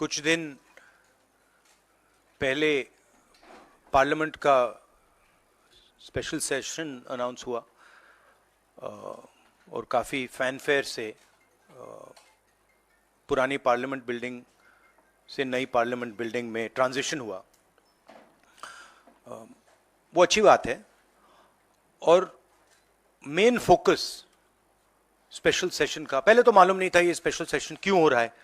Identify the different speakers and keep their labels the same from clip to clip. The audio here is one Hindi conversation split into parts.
Speaker 1: कुछ दिन पहले पार्लियामेंट का स्पेशल सेशन अनाउंस हुआ और काफ़ी फैनफेयर से पुरानी पार्लियामेंट बिल्डिंग से नई पार्लियामेंट बिल्डिंग में ट्रांजिशन हुआ। वो अच्छी बात है और मेन फोकस स्पेशल सेशन का, पहले तो मालूम नहीं था ये स्पेशल सेशन क्यों हो रहा है,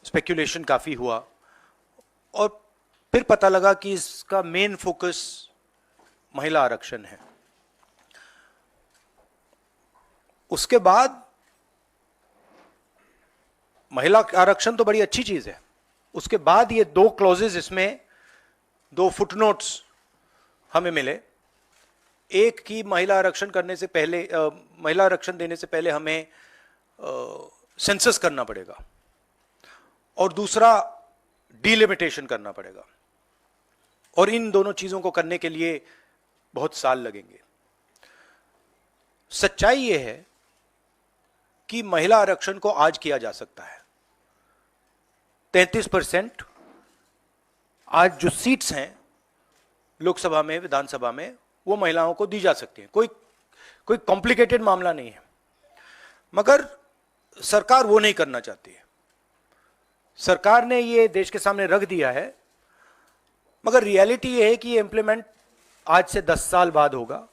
Speaker 1: स्पेक्यूलेशन काफ़ी हुआ और फिर पता लगा कि इसका मेन फोकस महिला आरक्षण है। उसके बाद महिला आरक्षण तो बड़ी अच्छी चीज है, उसके बाद ये दो क्लॉजेस, इसमें दो फुटनोट्स हमें मिले। एक की महिला आरक्षण करने से पहले, महिला आरक्षण देने से पहले हमें सेंसस करना पड़ेगा और दूसरा डिलिमिटेशन करना पड़ेगा, और इन दोनों चीजों को करने के लिए बहुत साल लगेंगे। सच्चाई यह है कि महिला आरक्षण को आज किया जा सकता है। 33% आज जो सीट्स हैं लोकसभा में, विधानसभा में, वो महिलाओं को दी जा सकती हैं। कोई कॉम्प्लिकेटेड मामला नहीं है, मगर सरकार वो नहीं करना चाहती है। सरकार ने ये देश के सामने रख दिया है, मगर रियलिटी ये है कि ये इंप्लीमेंट आज से 10 साल बाद होगा।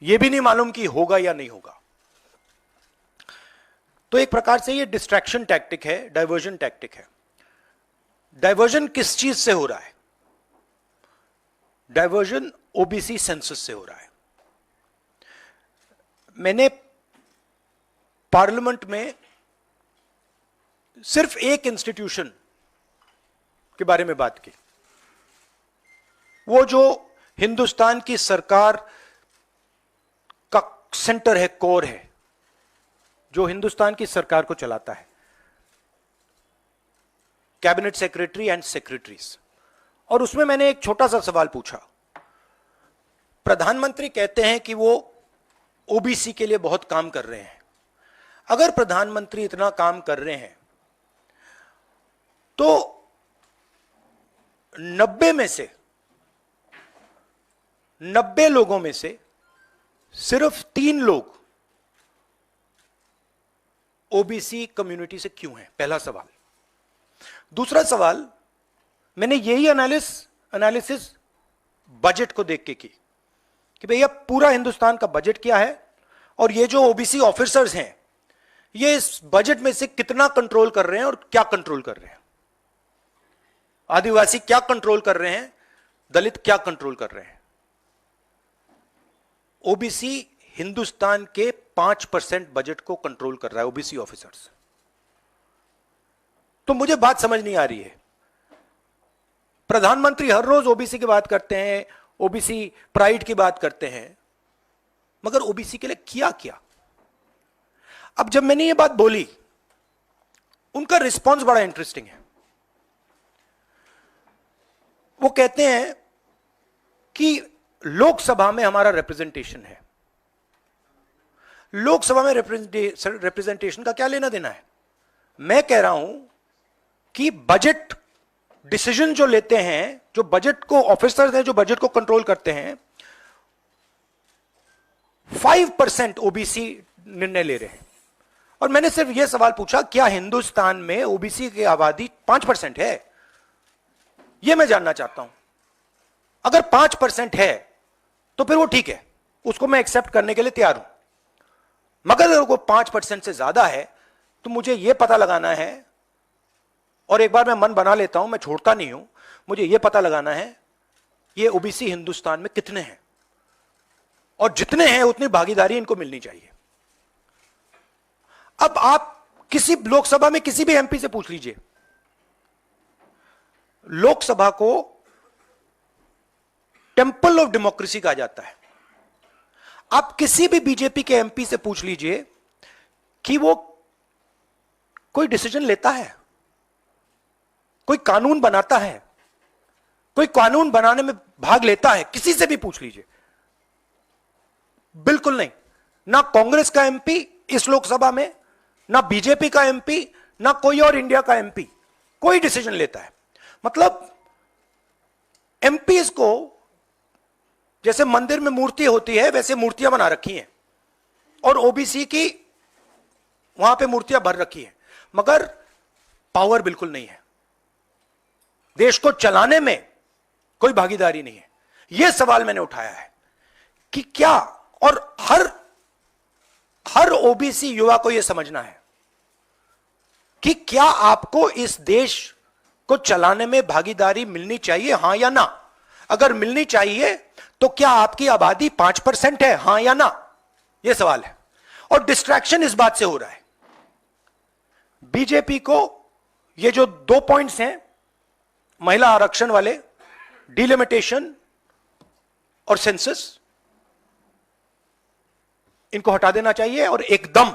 Speaker 1: ये भी नहीं मालूम कि होगा या नहीं होगा। तो एक प्रकार से ये डिस्ट्रैक्शन टैक्टिक है, डाइवर्जन टैक्टिक है। डाइवर्जन किस चीज से हो रहा है? डाइवर्जन ओबीसी सेंसस से हो रहा है। मैंने पार्लियामेंट में सिर्फ एक इंस्टीट्यूशन के बारे में बात की, वो जो हिंदुस्तान की सरकार का सेंटर है, कोर है, जो हिंदुस्तान की सरकार को चलाता है, कैबिनेट सेक्रेटरी एंड सेक्रेटरीज। और उसमें मैंने एक छोटा सा सवाल पूछा। प्रधानमंत्री कहते हैं कि वो ओबीसी के लिए बहुत काम कर रहे हैं। अगर प्रधानमंत्री इतना काम कर रहे हैं तो 90 लोगों में से सिर्फ 3 लोग ओबीसी कम्युनिटी से क्यों हैं? पहला सवाल। दूसरा सवाल, मैंने यही एनालिसिस बजट को देख के की कि भैया पूरा हिंदुस्तान का बजट क्या है और ये जो ओबीसी ऑफिसर्स हैं ये इस बजट में से कितना कंट्रोल कर रहे हैं और क्या कंट्रोल कर रहे हैं। आदिवासी क्या कंट्रोल कर रहे हैं, दलित क्या कंट्रोल कर रहे हैं। ओबीसी हिंदुस्तान के 5% बजट को कंट्रोल कर रहा है, ओबीसी ऑफिसर्स। तो मुझे बात समझ नहीं आ रही है। प्रधानमंत्री हर रोज ओबीसी की बात करते हैं, ओबीसी प्राइड की बात करते हैं, मगर ओबीसी के लिए किया क्या? अब जब मैंने ये बात बोली, उनका रिस्पॉन्स बड़ा इंटरेस्टिंग है। वो कहते हैं कि लोकसभा में हमारा रिप्रेजेंटेशन है। लोकसभा में रिप्रेजेंटेशन का क्या लेना देना है? मैं कह रहा हूं कि बजट डिसीजन जो लेते हैं, जो बजट को ऑफिसर्स हैं, जो बजट को कंट्रोल करते हैं, 5% ओबीसी निर्णय ले रहे हैं। और मैंने सिर्फ यह सवाल पूछा, क्या हिंदुस्तान में ओबीसी की आबादी 5% है? यह मैं जानना चाहता हूं। अगर 5% है तो फिर वो ठीक है, उसको मैं एक्सेप्ट करने के लिए तैयार हूं। मगर अगर वो 5% से ज्यादा है तो मुझे यह पता लगाना है, और एक बार मैं मन बना लेता हूं, मैं छोड़ता नहीं हूं, मुझे यह पता लगाना है ये ओबीसी हिंदुस्तान में कितने हैं, और जितने हैं उतनी भागीदारी इनको मिलनी चाहिए। अब आप किसी लोकसभा में किसी भी एमपी से पूछ लीजिए, लोकसभा को टेंपल ऑफ डेमोक्रेसी कहा जाता है। आप किसी भी बीजेपी के एमपी से पूछ लीजिए कि वो कोई डिसीजन लेता है, कोई कानून बनाता है, कोई कानून बनाने में भाग लेता है, किसी से भी पूछ लीजिए। बिल्कुल नहीं। ना कांग्रेस का एमपी इस लोकसभा में, ना बीजेपी का एमपी, ना कोई और इंडिया का एमपी कोई डिसीजन लेता है। मतलब एमपीज को जैसे मंदिर में मूर्ति होती है वैसे मूर्तियां बना रखी हैं और ओबीसी की वहां पे मूर्तियां भर रखी हैं, मगर पावर बिल्कुल नहीं है, देश को चलाने में कोई भागीदारी नहीं है। यह सवाल मैंने उठाया है कि क्या, और हर ओबीसी युवा को यह समझना है कि क्या आपको इस देश को चलाने में भागीदारी मिलनी चाहिए, हां या ना? अगर मिलनी चाहिए तो क्या आपकी आबादी 5% है, हां या ना? यह सवाल है। और डिस्ट्रैक्शन इस बात से हो रहा है, बीजेपी को ये जो 2 पॉइंट्स हैं, महिला आरक्षण वाले, डिलिमिटेशन और सेंसस, इनको हटा देना चाहिए और एकदम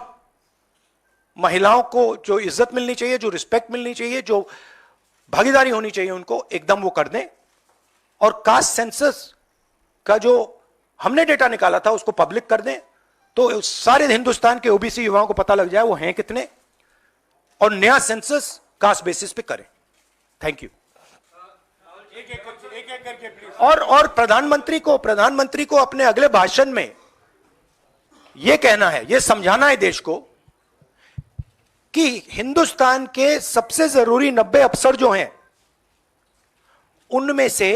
Speaker 1: महिलाओं को जो इज्जत मिलनी चाहिए, जो रिस्पेक्ट मिलनी चाहिए, जो भागीदारी होनी चाहिए, उनको एकदम वो कर दें। और कास्ट सेंसस का जो हमने डेटा निकाला था उसको पब्लिक कर दें, तो सारे हिंदुस्तान के ओबीसी युवाओं को पता लग जाए वो हैं कितने, और नया सेंसस कास्ट बेसिस पे करें। Thank you. और प्रधानमंत्री को अपने अगले भाषण में यह कहना है, यह समझाना है देश को कि हिंदुस्तान के सबसे जरूरी 90 अफसर जो हैं उनमें से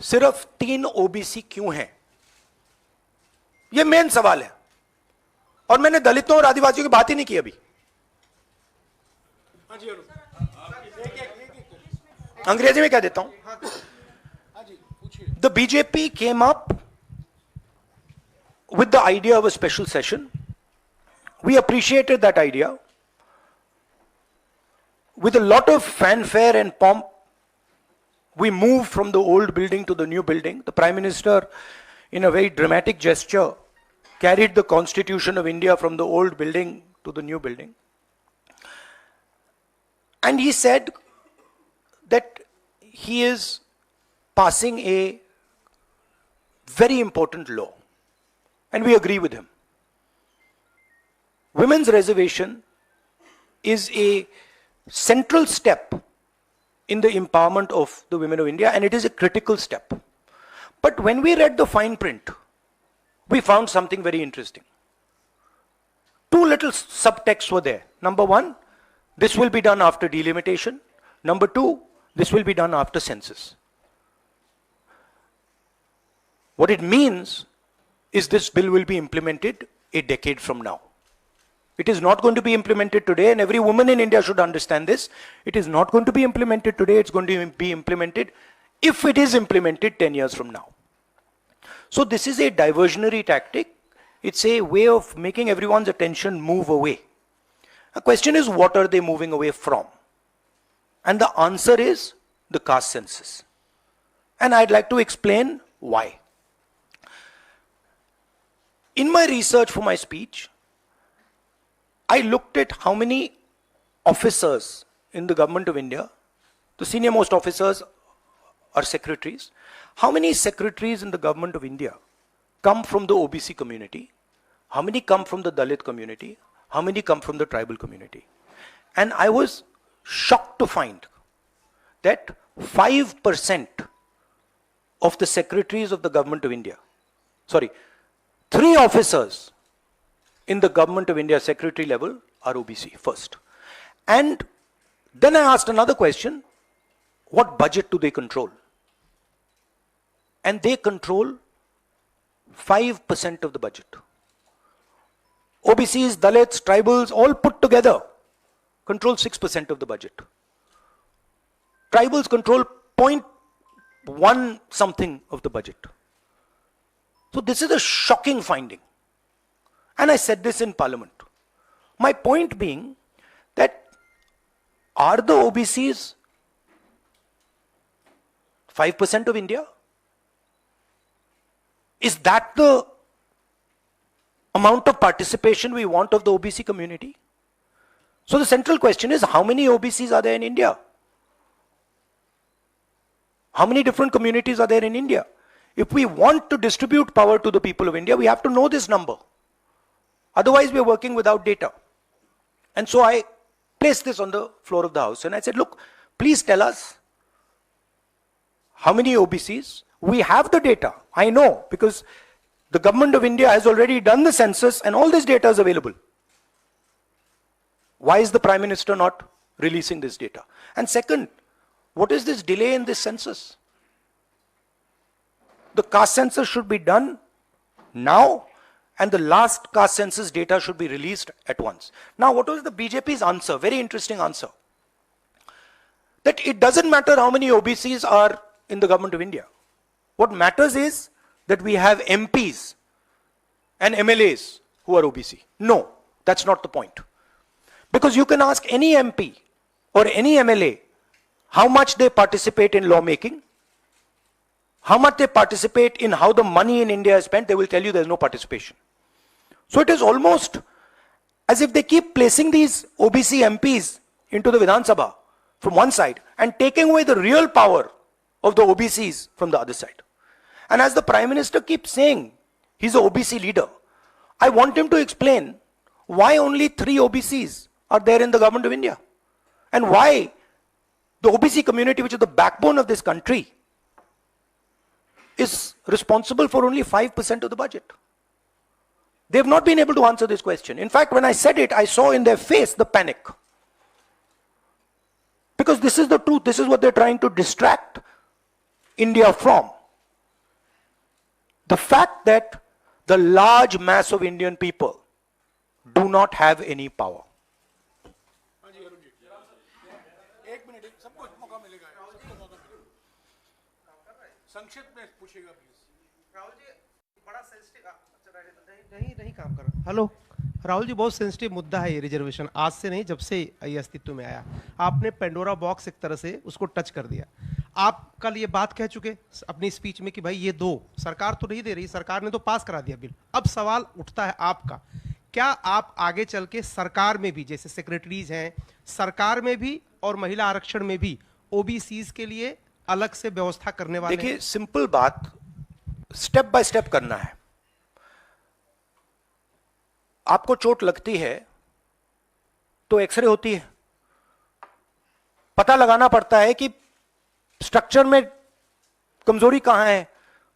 Speaker 1: सिर्फ 3 ओबीसी क्यों हैं? यह मेन सवाल है। और मैंने दलितों और आदिवासियों की बात ही नहीं की अभी। अंग्रेजी में कह देता हूं। The BJP came up with the idea of a special session. We appreciated that idea. With a lot of fanfare and pomp, we moved from the old building to the new building. The Prime Minister, in a very dramatic gesture, carried the Constitution of India from the old building to the new building. And he said that he is passing a very important law. And we agree with him. Women's reservation is a central step in the empowerment of the women of India, and it is a critical step. But when we read the fine print, we found something very interesting. 2 little subtexts were there. Number 1, this will be done after delimitation. Number 2, this will be done after census. What it means is this bill will be implemented a decade from now. It is not going to be implemented today, and every woman in India should understand this. It is not going to be implemented today, it's going to be implemented, if it is implemented, 10 years from now. So this is a diversionary tactic. It's a way of making everyone's attention move away. The question is, what are they moving away from? And the answer is the caste census. And I'd like to explain why. In my research for my speech, I looked at how many officers in the government of India, the senior most officers are secretaries, how many secretaries in the government of India come from the OBC community, how many come from the Dalit community, how many come from the tribal community. And I was shocked to find that 5% of the secretaries of the government of India, 3 officers in the government of India secretary level are OBC first. And then I asked another question, what budget do they control? And they control 5% of the budget. OBCs, Dalits, tribals, all put together control 6% of the budget. Tribals control 0.1 something of the budget. So this is a shocking finding. And I said this in Parliament. My point being that are the OBCs 5% of India? Is that the amount of participation we want of the OBC community? So the central question is, how many OBCs are there in India? How many different communities are there in India? If we want to distribute power to the people of India, we have to know this number. Otherwise, we are working without data. And so I placed this on the floor of the House. And I said, look, please tell us how many OBCs. We have the data. I know, because the government of India has already done the census and all this data is available. Why is the Prime Minister not releasing this data? And second, what is this delay in this census? The caste census should be done now, and the last caste census data should be released at once. Now, what was the BJP's answer? Very interesting answer. That it doesn't matter how many OBCs are in the government of India. What matters is that we have MPs and MLAs who are OBC. No, that's not the point. Because you can ask any MP or any MLA how much they participate in lawmaking, how much they participate in how the money in India is spent, they will tell you there's no participation. So it is almost as if they keep placing these OBC MPs into the Vidhan Sabha from one side and taking away the real power of the OBCs from the other side. And as the Prime Minister keeps saying, he's an OBC leader, I want him to explain why only 3 OBCs are there in the government of India. And why the OBC community, which is the backbone of this country, is responsible for only 5% of the budget. They have not been able to answer this question. In fact, when I said it, I saw in their face the panic. Because this is the truth. This is what they're trying to distract India from. The fact that the large mass of Indian people do not have any power.
Speaker 2: नहीं काम कर रहा। हेलो राहुल जी, बहुत सेंसिटिव मुद्दा है ये रिजर्वेशन। आज से नहीं, जब से ये अस्तित्व में आया, आपने पेंडोरा बॉक्स एक तरह से उसको टच कर दिया। आप कल ये बात कह चुके अपनी स्पीच में कि भाई ये दो सरकार तो नहीं दे रही, सरकार ने तो पास करा दिया बिल। अब सवाल उठता है आपका, क्या आप आगे चल के सरकार में भी, जैसे सेक्रेटरीज हैं, सरकार में भी और महिला आरक्षण में भी ओबीसीज के लिए अलग से व्यवस्था करने वाले?
Speaker 1: देखिए, सिंपल बात, स्टेप बाय स्टेप करना है। आपको चोट लगती है तो एक्सरे होती है, पता लगाना पड़ता है कि स्ट्रक्चर में कमजोरी कहां है,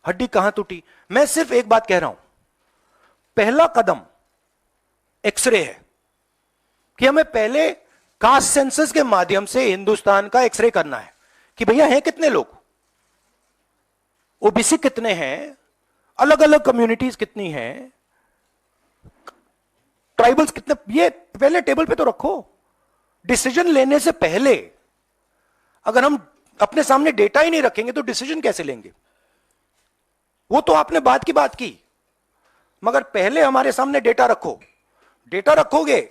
Speaker 1: हड्डी कहां टूटी। मैं सिर्फ एक बात कह रहा हूं, पहला कदम एक्सरे है कि हमें पहले कास्ट सेंसस के माध्यम से हिंदुस्तान का एक्सरे करना है कि भैया हैं कितने लोग, ओबीसी कितने हैं, अलग अलग कम्युनिटीज कितनी हैं, ट्राइबल्स कितने, ये पहले टेबल पे तो रखो। डिसीजन लेने से पहले अगर हम अपने सामने डेटा ही नहीं रखेंगे तो डिसीजन कैसे लेंगे? वो तो आपने बात की बात की, मगर पहले हमारे सामने डेटा रखो। डेटा रखोगे,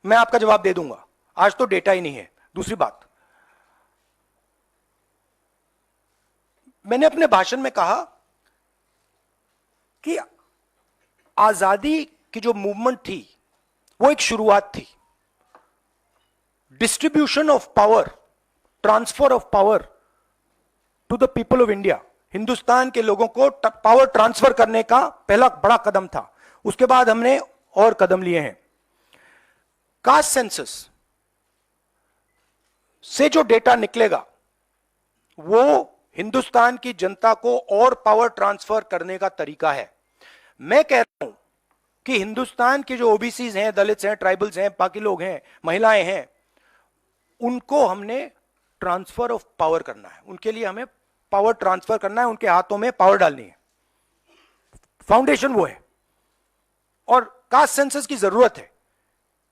Speaker 1: मैं आपका जवाब दे दूंगा। आज तो डेटा ही नहीं है। दूसरी बात, मैंने अपने भाषण में कहा कि आजादी की जो मूवमेंट थी वो एक शुरुआत थी। Distribution of power, transfer of power to the people of India, Hindustan के लोगों को पावर ट्रांसफर करने का पहला बड़ा कदम था। उसके बाद हमने और कदम लिए हैं। कास्ट सेंसस से जो डेटा निकलेगा वो हिंदुस्तान की जनता को और पावर ट्रांसफर करने का तरीका है। मैं कह रहा हूं कि हिंदुस्तान के जो ओबीसीज हैं, दलित्स हैं, ट्राइबल्स हैं, बाकी लोग हैं, महिलाएं हैं, उनको हमने ट्रांसफर ऑफ पावर करना है। उनके लिए हमें पावर ट्रांसफर करना है, उनके हाथों में पावर डालनी है। फाउंडेशन वो है, और कास्ट सेंसस की जरूरत है,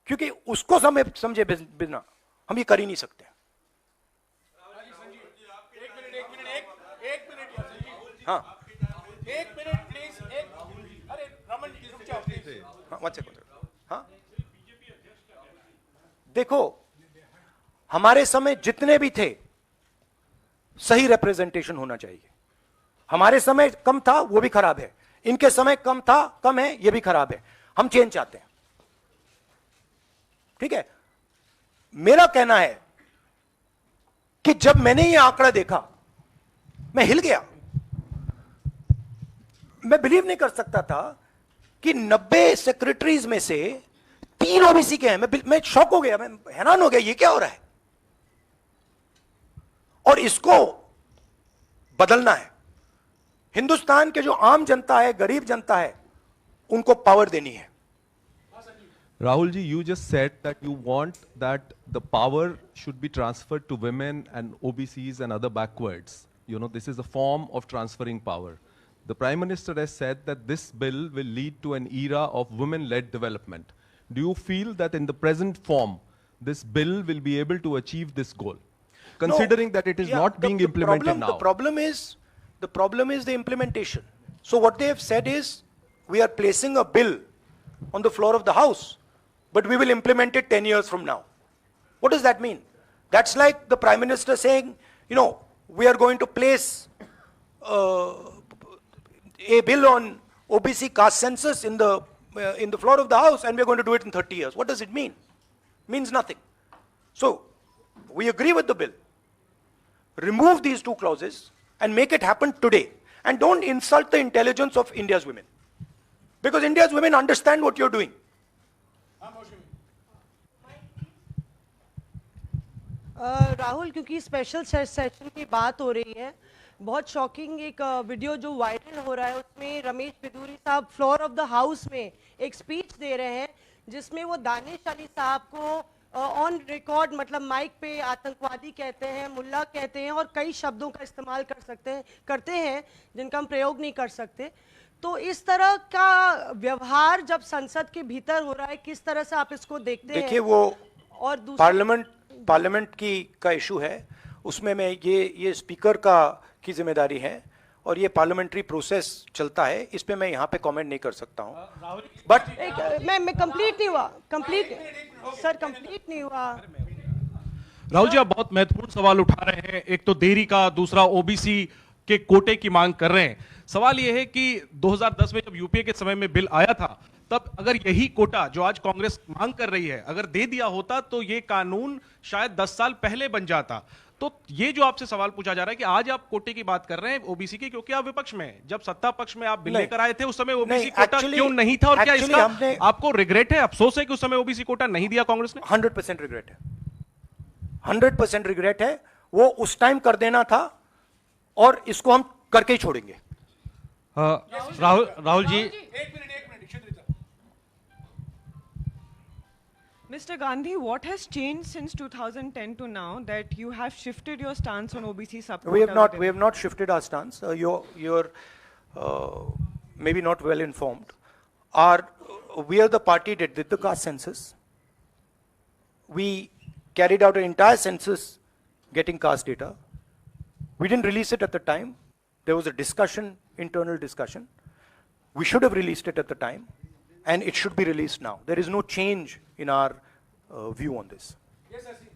Speaker 1: क्योंकि उसको समझे बिना हम ये कर ही नहीं सकते। हाँ, एक मिनट प्लीज, अरे रमन जी रुक जाओ प्लीज। हाँ, 1 सेकंड। हाँ, देखो, हमारे समय जितने भी थे सही रिप्रेजेंटेशन होना चाहिए। हमारे समय कम था, वो भी खराब है। इनके समय कम था, कम है, ये भी खराब है। हम चेंज चाहते हैं, ठीक है। मेरा कहना है कि जब मैंने ये आंकड़ा देखा मैं हिल गया। मैं बिलीव नहीं कर सकता था कि 90 सेक्रेटरीज में से 3 ओबीसी के हैं। मैं शॉक हो गया, मैं हैरान हो गया, ये क्या हो रहा है? और इसको बदलना है। हिंदुस्तान के जो आम जनता है, गरीब जनता है, उनको पावर देनी है।
Speaker 3: Rahul ji, you just said that you want that the power should be transferred to women and OBCs and other backwards. You know, this is a form of transferring power. The Prime Minister has said that this bill will lead to an era of women-led development. Do you feel that in the present form, this bill will be able to achieve this goal? Considering that it is
Speaker 1: Yeah,
Speaker 3: not being implemented now.
Speaker 1: The problem is the implementation. So what they have said is, we are placing a bill on the floor of the House, but we will implement it 10 years from now. What does that mean? That's like the Prime Minister saying, you know, we are going to place a bill on OBC caste census in the floor of the House, and we are going to do it in 30 years. What does it mean? Means nothing. So we agree with the bill. Remove these 2 clauses and make it happen today. And don't insult the intelligence of India's women. Because India's women understand what you're doing.
Speaker 4: Rahul, क्योंकि स्पेशल सेशन की बात हो रही है, बहुत शॉकिंग एक वीडियो जो वायरल हो रहा है, उसमें रमेश बिदूरी साहब फ्लोर ऑफ द हाउस में एक स्पीच दे रहे हैं, जिसमें वो दानिश अली साहब को ऑन रिकॉर्ड, मतलब माइक पे आतंकवादी कहते हैं, मुल्ला कहते हैं और कई शब्दों का इस्तेमाल करते हैं जिनका हम प्रयोग नहीं कर सकते। तो इस तरह का व्यवहार जब संसद के भीतर हो रहा है, किस तरह से आप इसको देखते हैं?
Speaker 1: देखिए, वो
Speaker 4: और
Speaker 1: पार्लियामेंट का इशू है, उसमें मैं ये स्पीकर की जिम्मेदारी है और ये पार्लियामेंट्री प्रोसेस चलता है, इस पे मैं यहाँ पे कमेंट नहीं कर सकता हूँ। बट
Speaker 4: मैं कंप्लीट नहीं हुआ, कंप्लीट नहीं हुआ।
Speaker 5: राहुल जी, आप बहुत महत्वपूर्ण सवाल उठा रहे हैं, एक तो देरी का, दूसरा ओबीसी के कोटे की मांग कर रहे हैं। सवाल यह है कि 2010 में जब यूपीए के समय में बिल आया था, तब अगर यही कोटा जो आज कांग्रेस मांग कर रही है अगर दे दिया होता तो ये कानून शायद 10 साल पहले बन जाता। तो ये जो आपसे सवाल पूछा जा रहा है कि आज आप कोटे की बात कर रहे हैं ओबीसी की, क्योंकि आप विपक्ष में हैं, जब सत्ता पक्ष में आप बिल लेकर आए थे उस समय ओबीसी कोटा क्यों नहीं था, और क्या इसका आपको रिग्रेट है, अफसोस है कि उस समय ओबीसी कोटा नहीं दिया कांग्रेस ने?
Speaker 1: 100% रिग्रेट है, 100% रिग्रेट है। वो उस टाइम कर देना था और इसको हम करके ही छोड़ेंगे।
Speaker 5: Rahul ji,
Speaker 6: Mr. Gandhi, what has changed since 2010 to now that you have shifted your stance on OBC subquota?
Speaker 1: We have not shifted our stance. You're maybe not well informed. We are the party that did the caste census. We carried out an entire census getting caste data. We didn't release it at the time. There was a discussion, internal discussion. We should have released it at the time, and it should be released now. There is no change in our view on this. Yes, I see.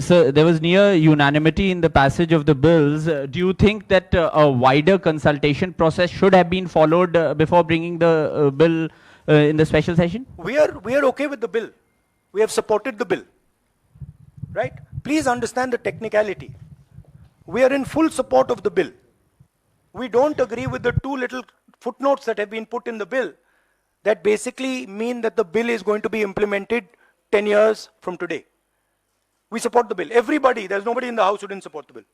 Speaker 7: So there was near unanimity in the passage of the bills. Do you think that a wider consultation process should have been followed before bringing the bill in the special session?
Speaker 1: We are okay with the bill. We have supported the bill. Right? Please understand the technicality. We are in full support of the bill. We don't agree with the 2 little footnotes that have been put in the bill that basically mean that the bill is going to be implemented 10 years from today. We support the bill. Everybody, there's nobody in the house who didn't support the bill.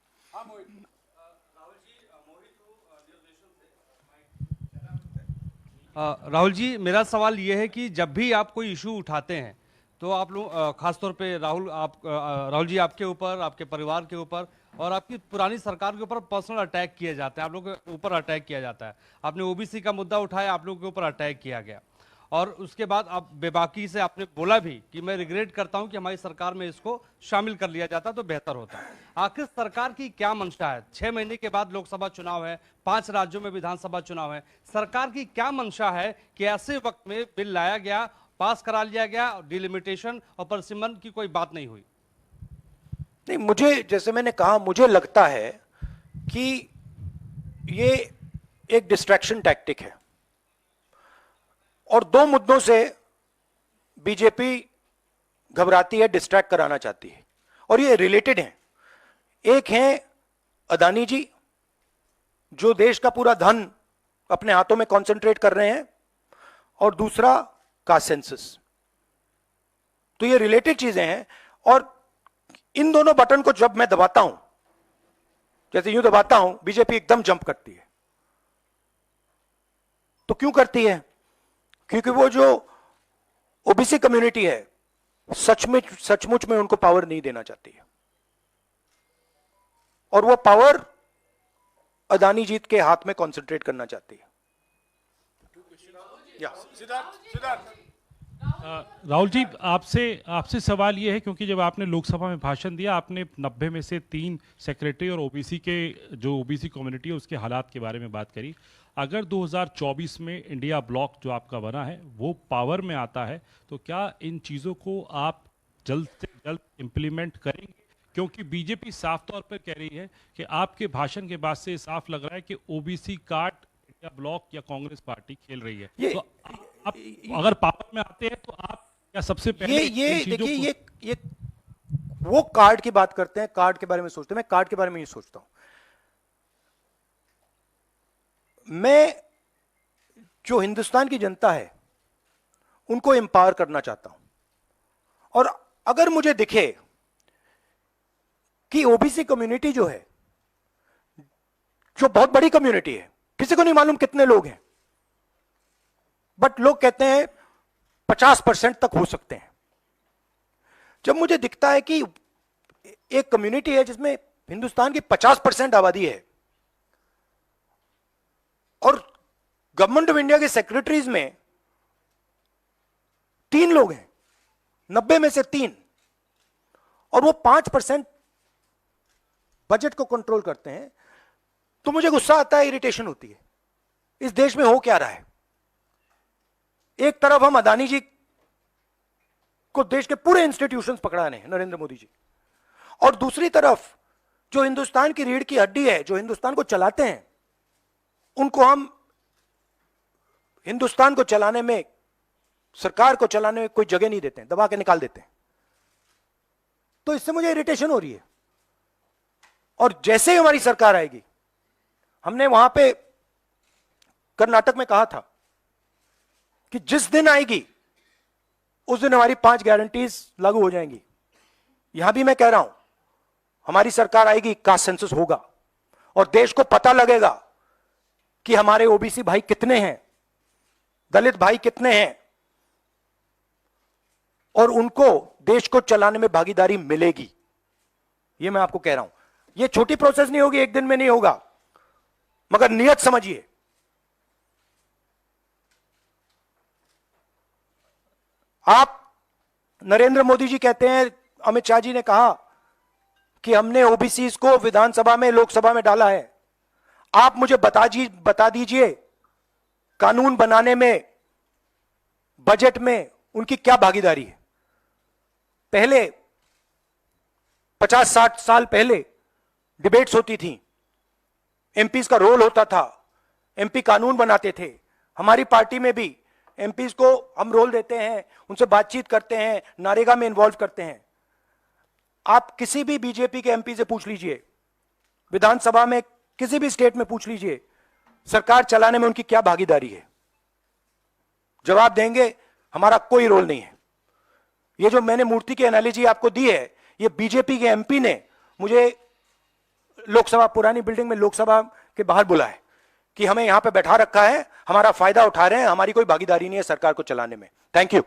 Speaker 8: Rahul ji, मेरा सवाल ये है कि जब भी आप कोई इशू उठाते हैं तो आप लोग खासतौर पे राहुल जी, आपके ऊपर, आपके परिवार के ऊपर और आपकी पुरानी सरकार के ऊपर पर्सनल अटैक किए जाते हैं, आप लोगों के ऊपर अटैक किया जाता है। आपने ओबीसी का मुद्दा उठाया, आप लोगों के ऊपर अटैक किया गया, और उसके बाद आप बेबाकी से आपने बोला भी कि मैं रिग्रेट करता हूं कि हमारी सरकार में इसको शामिल कर लिया जाता तो बेहतर होता। आखिर सरकार की क्या मंशा है? 6 महीने के बाद लोकसभा चुनाव है, 5 राज्यों में विधानसभा चुनाव है, सरकार की क्या मंशा है कि ऐसे वक्त में बिल लाया गया, पास करा लिया गया, डिलिमिटेशन और परसिमन की कोई बात नहीं हुई?
Speaker 1: नहीं, मुझे, जैसे मैंने कहा, मुझे लगता है कि ये एक डिस्ट्रैक्शन टैक्टिक है और 2 मुद्दों से बीजेपी घबराती है, डिस्ट्रैक्ट कराना चाहती है, और ये रिलेटेड हैं। एक है अदानी जी जो देश का पूरा धन अपने हाथों में कंसंट्रेट कर रहे हैं, और दूसरा कास्ट सेंसस। तो ये रिलेटेड चीजें हैं, और इन दोनों बटन को जब मैं दबाता हूं, जैसे यूं दबाता हूं, बीजेपी एकदम जंप करती है। तो क्यों करती है? क्योंकि वो जो ओबीसी कम्युनिटी है, सचमुच में उनको पावर नहीं देना चाहती है, और वो पावर अदानी जीत के हाथ में कंसंट्रेट करना चाहती है।
Speaker 9: राहुल जी, आपसे सवाल ये है, क्योंकि जब आपने लोकसभा में भाषण दिया, आपने 90 में से 3 सेक्रेटरी और ओबीसी के जो ओबीसी कम्युनिटी है उसके हालात के बारे में बात करी। अगर 2024 में इंडिया ब्लॉक जो आपका बना है वो पावर में आता है, तो क्या इन चीज़ों को आप जल्द से जल्द इम्प्लीमेंट करेंगे? क्योंकि बीजेपी साफ तौर पर कह रही है कि आपके भाषण के बाद से साफ लग रहा है कि ओबीसी कार्ड इंडिया ब्लॉक या कांग्रेस पार्टी खेल रही है। तो आप अगर पावर में आते हैं तो आप क्या सबसे पहले
Speaker 1: देखिए, ये वो कार्ड की बात करते हैं, कार्ड के बारे में सोचते हैं। मैं कार्ड के बारे में नहीं सोचता हूं। मैं जो हिंदुस्तान की जनता है उनको एम्पावर करना चाहता हूं, और अगर मुझे दिखे कि ओबीसी कम्युनिटी जो है, जो बहुत बड़ी कम्युनिटी है, किसी को नहीं मालूम कितने लोग हैं, बट लोग कहते हैं 50% तक हो सकते हैं। जब मुझे दिखता है कि एक कम्युनिटी है जिसमें हिंदुस्तान की 50% आबादी है, और गवर्नमेंट ऑफ इंडिया के सेक्रेटरीज में 3 लोग हैं, 90 में से 3, और वो 5% बजट को कंट्रोल करते हैं, तो मुझे गुस्सा आता है, इरिटेशन होती है। इस देश में हो क्या रहा है? एक तरफ हम अदानी जी को देश के पूरे इंस्टीट्यूशंस पकड़ा रहे हैं, नरेंद्र मोदी जी, और दूसरी तरफ जो हिंदुस्तान की रीढ़ की हड्डी है, जो हिंदुस्तान को चलाते हैं, उनको हम हिंदुस्तान को चलाने में, सरकार को चलाने में कोई जगह नहीं देते हैं, दबा के निकाल देते हैं। तो इससे मुझे इरिटेशन हो रही है। और जैसे ही हमारी सरकार आएगी, हमने वहां पे कर्नाटक में कहा था कि जिस दिन आएगी उस दिन हमारी 5 गारंटीज लागू हो जाएंगी। यहां भी मैं कह रहा हूं, हमारी सरकार आएगी, कास्ट सेंसस होगा, और देश को पता लगेगा कि हमारे ओबीसी भाई कितने हैं, दलित भाई कितने हैं, और उनको देश को चलाने में भागीदारी मिलेगी। यह मैं आपको कह रहा हूं। यह छोटी प्रोसेस नहीं होगी, एक दिन में नहीं होगा, मगर नियत समझिए। आप, नरेंद्र मोदी जी कहते हैं, अमित शाह जी ने कहा कि हमने ओबीसी को विधानसभा में, लोकसभा में डाला है। आप मुझे बता दीजिए कानून बनाने में, बजट में उनकी क्या भागीदारी है। पहले 50-60 साल पहले डिबेट्स होती थी, एमपीज का रोल होता था, एमपी कानून बनाते थे। हमारी पार्टी में भी एमपीज को हम रोल देते हैं, उनसे बातचीत करते हैं, नारेगा में इन्वॉल्व करते हैं। आप किसी भी बीजेपी के एमपी से पूछ लीजिए, विधानसभा में किसी भी स्टेट में पूछ लीजिए, सरकार चलाने में उनकी क्या भागीदारी है। जवाब देंगे, हमारा कोई रोल नहीं है। ये जो मैंने मूर्ति की एनालॉजी आपको दी है, ये बीजेपी के एमपी ने मुझे लोकसभा, पुरानी बिल्डिंग में लोकसभा के बाहर बुलाया कि हमें यहां पे बैठा रखा है, हमारा फायदा उठा रहे हैं, हमारी कोई भागीदारी नहीं है सरकार को चलाने में। Thank you.